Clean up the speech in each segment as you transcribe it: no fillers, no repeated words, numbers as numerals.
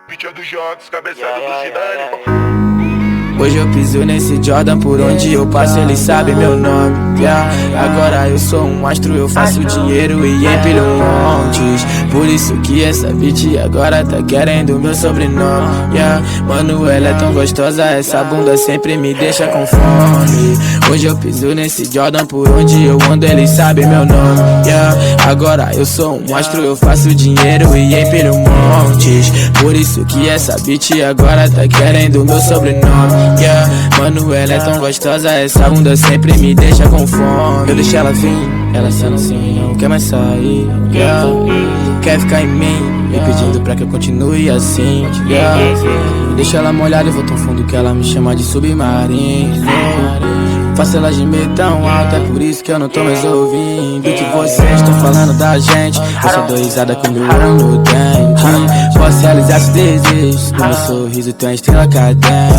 Pitch do Jox, cabeçada do Zidane. Hoje eu piso nesse Jordan, por onde eu passo eles sabem meu nome, yeah. Agora eu sou um astro, eu faço dinheiro e empilho montes. Por isso que essa bitch agora tá querendo meu sobrenome, yeah. Mano, ela é tão gostosa, essa bunda sempre me deixa com fome. Hoje eu piso nesse Jordan, por onde eu ando eles sabem meu nome, yeah. Agora eu sou um astro, eu faço dinheiro e empilho montes. Por isso que essa bitch agora tá querendo meu sobrenome, yeah. Mano, ela é tão gostosa, essa bunda sempre me deixa com fome. Eu deixo ela vir, ela sendo assim, não quer mais sair, yeah. Quer ficar em mim, me pedindo pra que eu continue assim, yeah. Deixa ela molhada, eu vou tão fundo que ela me chama de submarino. Faço ela gemer tão alto, é por isso que eu não tô mais ouvindo que vocês estão falando da gente. Eu só dou risada com meu olho no dente. Posso realizar seus desejos, no meu sorriso tem uma estrela cadente.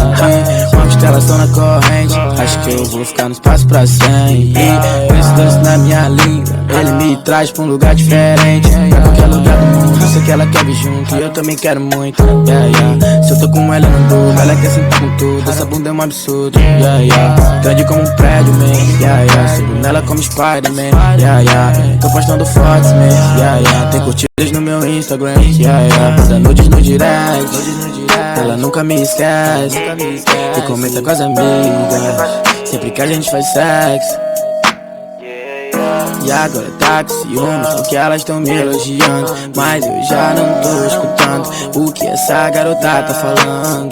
Uma constelação na corrente, acho que eu vou ficar no espaço pra sempre. Com esse doce na minha língua, ele me traz pra um lugar diferente. Pra qualquer lugar do mundo, sei que ela quer vir junto e eu também quero muito, yeah, yeah. Se eu tô com ela eu não dou, ela quer sentar com tudo. Essa bunda é um absurdo, yeah, yeah. Grande como um prédio, man, yeah, yeah. Sigo nela como Spider-Man, yeah, yeah. Tô postando fotos, man, yeah, yeah. Tem curtidas no meu Instagram, yeah, yeah. Manda nudes no direct, ela nunca me esquece. E comenta com as amigas, sempre que a gente faz sexo. E agora tá com ciúmes, porque elas tão me elogiando, mas eu já não tô escutando o que essa garota tá falando.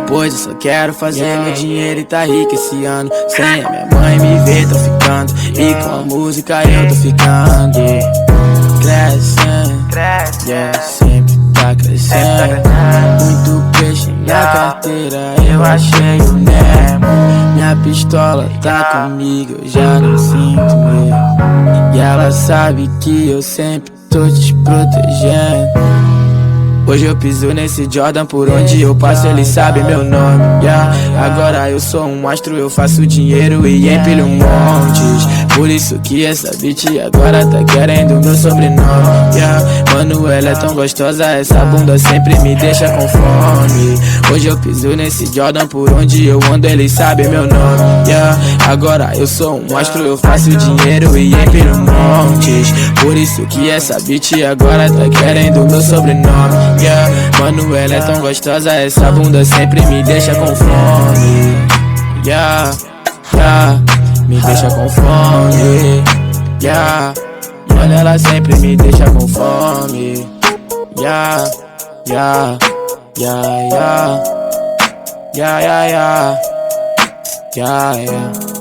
Pois eu só quero fazer meu dinheiro e tá rico esse ano. Sem a minha mãe me ver, tô ficando, e com a música eu tô ficando. Crescendo, yeah, sempre tá crescendo. Muito peixe na carteira, eu achei o Nemo. Minha pistola tá comigo, eu já não sinto medo. E ela sabe que eu sempre tô te protegendo. Hoje eu piso nesse Jordan, por onde eu passo eles sabem meu nome, yeah. Agora eu sou um astro, eu faço dinheiro e empilho montes. Por isso que essa bitch agora tá querendo meu sobrenome, yeah. Mano, ela é tão gostosa, essa bunda sempre me deixa com fome. Hoje eu piso nesse Jordan, por onde eu ando eles sabem meu nome, yeah. Agora eu sou um astro, eu faço dinheiro e empilho montes. Por isso que essa bitch agora tá querendo meu sobrenome, yeah. Mano, ela é tão gostosa, essa bunda sempre me deixa com fome, yeah, yeah. Me deixa com fome, yeah. Mano, ela sempre me deixa com fome, yeah, yeah, yeah, yeah, yeah, yeah, yeah, yeah, yeah.